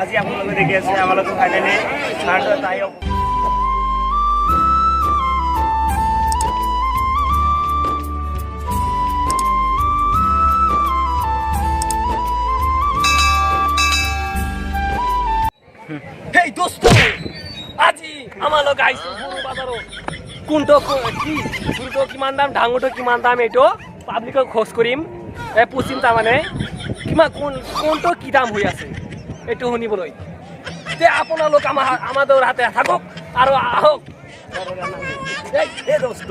আজি আপোনালোকে দেখি আছে আমালোকে ফাইনেলি তাই হেই দোস্ত আজি আমালোক আইছো গরু বাজারও কোনটো কি গরুটো কিমান দাম ডাঙৰটো কিমান দাম এইটো পাব্লিকক খোজ কৰিম পুছিম তাৰমানে কিমান কোনটো কি দাম হৈ আছে এইটো শুনিবলৈ তে আপোনালোক আমাদের হাতে থাকক আৰু আহক এই দোস্ত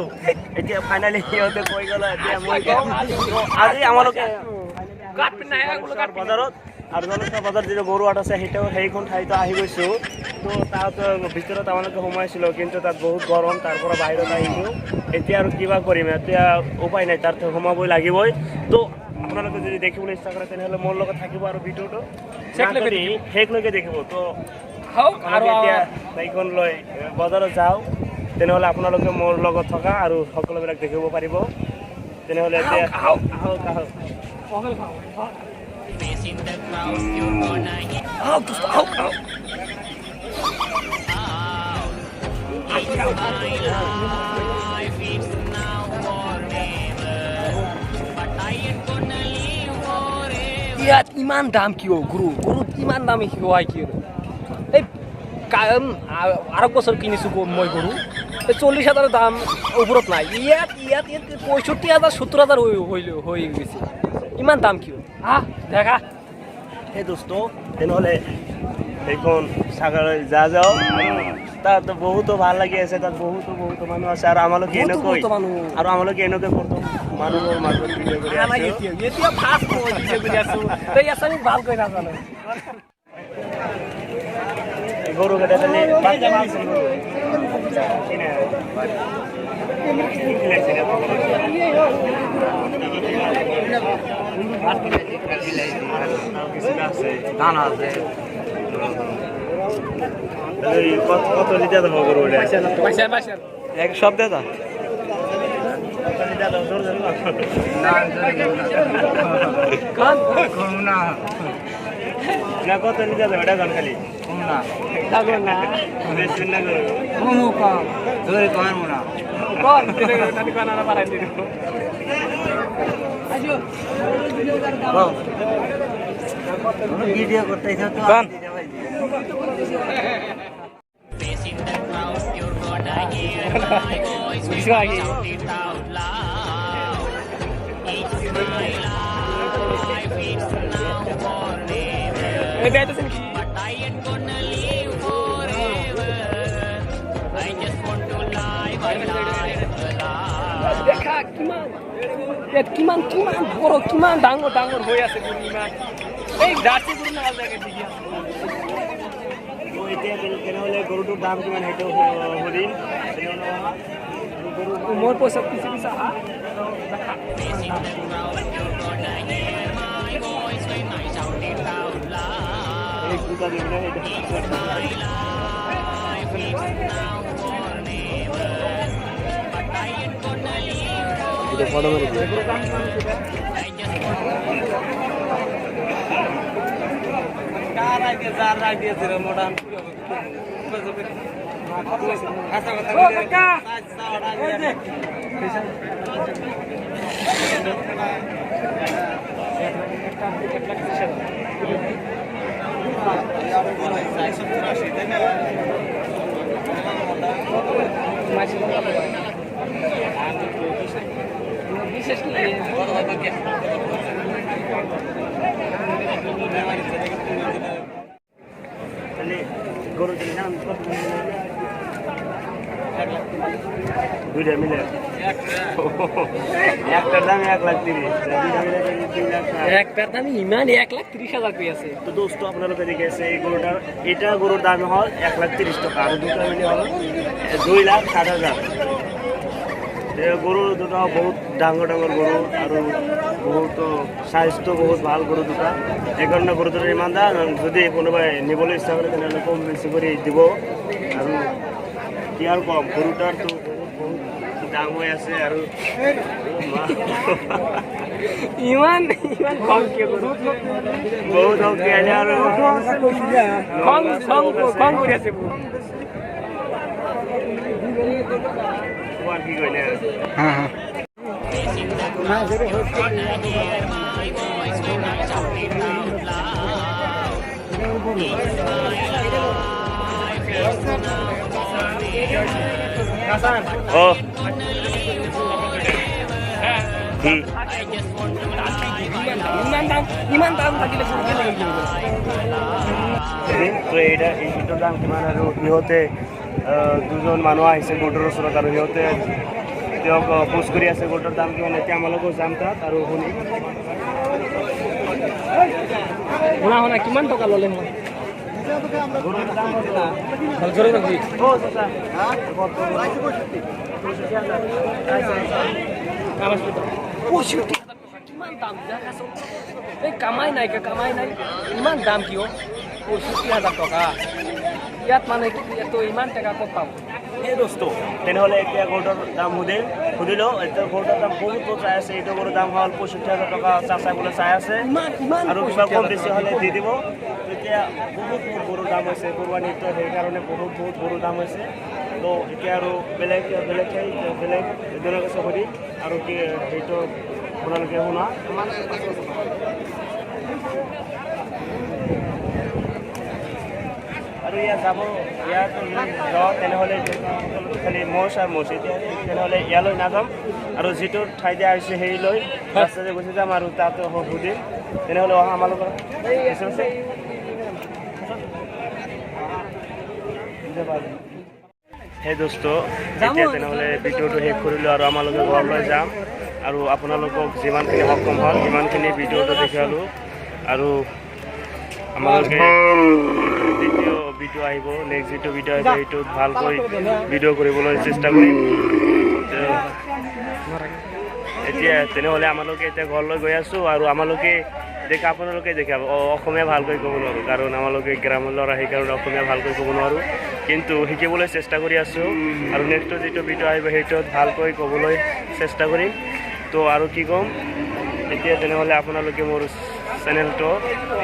এতিয়া ফাইনেলি সিহঁতে কৈ গ'ল এতিয়া মই আজি আমালোকে কাট পিন নাই বজাৰত আৰু জলকা বজাৰ যিটো গৰু হাট আছে সেইখন ঠাইতো আহি গৈছোঁ তো তাত ভিতৰত আমালোকে সোমাইছিলোঁ কিন্তু তাত বহুত গৰম তাৰ পৰা বাহিৰত আহিছোঁ এতিয়া আৰু কিবা কৰিম এতিয়া উপায় নাই তাত সোমাবই লাগিবই তো আপোনালোকে যদি দেখিবলৈ ইচ্ছা কৰে তেনেহ'লে মোৰ লগত থাকিব আৰু ভিডিঅ'টো শেষলৈকে দেখিব তো আৰু এতিয়া বাইকখন লৈ বজাৰত যাওঁ তেনেহ'লে আপোনালোকে মোৰ লগত থকা আৰু সকলোবিলাক দেখিব পাৰিব তেনেহ'লে এতিয়া আহক আহক In the crowd, you're gonna hear আহক দোস্ত আহক আহক it's my life, it's now or never. But I ain't gonna live forever. ইয়াত ইমান দাম কিয় গৰুত ইমান দাম হয় কিয় এই আৰু বছৰ কিনিছোঁ মই গৰু 40,000 দাম ওপৰত নাই ইয়াত 65,000 70,000 হৈ গৈছে ইমান দাম কিয় দেখা সেই দোস্ত তেনেহ'লে সেইখন চাগৈ যাওঁ তাত বহুতো ভাল লাগি আছে তাত বহুতো মানুহ আছে আৰু আমালোকে এনেকৈ কৰোঁ মানুহৰ মাজত ভিডিঅ' কৰি আছোঁ এতিয়া ফাৰ্ষ্ট মই ভিডিঅ' কৰি আছোঁ তই আছামি ভালকৈ নাজানো গৰুকেইটা কত লিটার দেবো গরু এক সব দে না কত লিটার দেবো এটা গান খালি ভিডিও করতে Face in the crowd, you're gonna hear my voice when I shout it out loud. It's my life, it's now or never. But I ain't gonna live forever. I just want to live my life alive. দেখা কিমান বড় কিমান ডাঙৰ হৈ আছে গৰু ইমান এই jersey গৰু না লাগে দেখি এতিয়া তেনেহ'লে গৰুটোৰ দাম কিমান সেইটো সুধিম মোৰ পইচা পিছে আহা Face in the crowd, you're gonna hear my voice when I shout it out loud. এই দুটা দিন না এটা It's my life, it's now or never. But I ain't gonna live forever. এটা ফটো মেরে দিই I just কার আগে যার আগে ছিল মোটা ও কাকা ওই দেখ বিশেষ গরু কিনে দাম কত দুইটা মিলে একটার দাম 1,30,000 একটার দাম ইমান 1,30,000 কই আছে তো দোস্ত আপনারা দেখে আছে এই গরুটার এটা গরুর দাম হল 1,30,000 টাকা আর দুটো মিলে হল 2,60,000 গরু দুটা বহুত ডাঙর গরু আর বহুত স্বাস্থ্য বহুত ভাল গরু দুটা এইকাৰণে গৰু দুটাৰ ইমান দাম যদি কোনোবাই নিবলৈ ইচ্ছা কৰে তেনেহ'লে কম বেছি কৰি দিব আৰু কি আৰু কম গৰুটাৰ তো বহুত ডাঙৰ হৈ আছে আৰু ইমান ইমান খং কিয় কৰো বহুত শক্তি আছে আৰু খং খং খং কৰি আছে বহুত তোমাৰ কি কৰিলে Facing the crowd, you're gonna hear my voice when I shout it out loud. It's my life, it's Hasan oh I just want to live my life. ইমান দাম থাকিলে তো এইটোৰ দাম কিমান আৰু সিহঁতে দুজন মানুহ আহিছে গোটৰ ওচৰত আৰু সিহঁতে তেওঁক পোষ্ট কৰি আছে গোটৰ দাম কিমান এতিয়া আমালোকো যাম তাত আৰু শুনি শুনা শুনা কিমান টকা ল'লে মই গোটৰ দাম জোৰে নকবি অ' চাচা কিমান দাম এই কামাই নাই ইমান দাম কিয় 65,000 টকা ইয়াত মানে তো ইমান টকা ক'ত পাব এই দোস্ত তেনেহ'লে এতিয়া গোটৰ দাম সুধিলোঁ এতিয়া গোটৰ দাম বহুত চাই আছে এইটো গোটৰ দাম হ'ল 65,000 টকা চাচাই বোলে চাই আছে আৰু কিবা কম বেছি হ'লে দি দিব এতিয়া বহুত গৰুৰ দাম হৈছে কোৰবানীটো সেইকাৰণে বহুত গৰুৰ দাম হৈছে তো এতিয়া আৰু বেলেগ এজনৰ কাছে সুধি আৰু কি সেইটো আপোনালোকে শুনা আৰু ইয়াত যাব ইয়াত যাওঁ তেনেহ'লে খালি ম'হ আৰু ম'হ এতিয়া তেনেহ'লে ইয়ালৈ নাযাম আৰু যিটো ঠাই দিয়া হৈছে সেইলৈ ৰাস্তাতে গুচি যাম আৰু তাত সুধিম তেনেহ'লে অহা আমালোকৰ সেই দোস্ত এতিয়া তেনেহ'লে ভিডিঅ'টো শেষ কৰিলোঁ আৰু আমালোকে ঘৰলৈ যাম আৰু আপোনালোকক যিমানখিনি সক্ষম হ'ল সিমানখিনি ভিডিঅ'টো দেখালোঁ আৰু আমালোকে দ্বিতীয় ভিডিঅ' আহিব নেক্সট যিটো ভিডিঅ' আহিব সেইটোত ভালকৈ ভিডিঅ' কৰিবলৈ চেষ্টা কৰিম এতিয়া তেনেহ'লে আমালোকে এতিয়া ঘৰলৈ গৈ আছোঁ আৰু আমালোকে আপোনালোকে দেখাব অসমীয়া ভালকৈ ক'ব নোৱাৰোঁ কাৰণ আমালোকে গ্ৰামৰ ল'ৰা সেইকাৰণে অসমীয়া ভালকৈ ক'ব নোৱাৰোঁ কিন্তু শিকিবলৈ চেষ্টা কৰি আছোঁ আৰু নেক্সট যিটো ভিডিঅ' আহিব সেইটোত ভালকৈ ক'বলৈ চেষ্টা কৰিম তো আৰু কি ক'ম এতিয়া তেনেহ'লে আপোনালোকে মোৰ চেনেলটো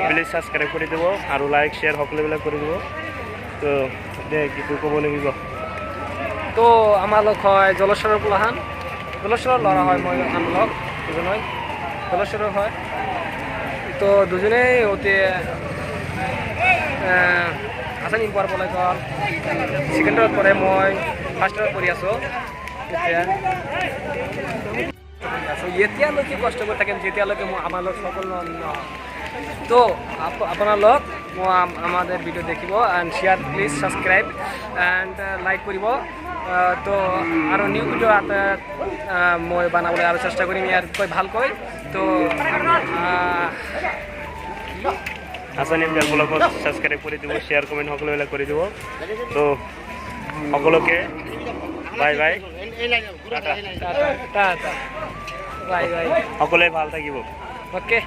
প্লিজ ছাবস্ক্ৰাইব কৰি দিব আৰু লাইক শ্বেয়াৰ সকলোবিলাক কৰি দিব তো দে কিছু ক'ব লাগিব তো আমাৰ লগ হয় জলস্বৰৰ পোলাহান জলস্বৰৰ ল'ৰা হয় মই আমলক দুজন হয় জলস্বৰৰ হয় তো দুজনেই অতি আসান ইম্পোৱাৰ পলাই গ'ল ছেকেণ্ডত পৰে মই ফাৰ্ষ্টত পঢ়ি আছোঁ এতিয়ালৈকে কষ্ট কৰি থাকিম যেতিয়ালৈকে মই আমাৰ লগ সকলো তো আপোনালোক মই আমাদেৰ ভিডিও দেখিব and share please subscribe and like কৰিব তো আৰু নিউ ভিডিও মই বনাবলৈ আৰু চেষ্টা কৰিম ইয়াতকৈ ভালকৈ তো হাসান ব্লগক ছাবস্ক্ৰাইব কৰি দিব শ্বেয়াৰ কমেণ্ট সকলোবিলাক কৰি দিব তো সকলোকে bye bye tata bye bye সকলোৱে ভাল থাকিব অ'কে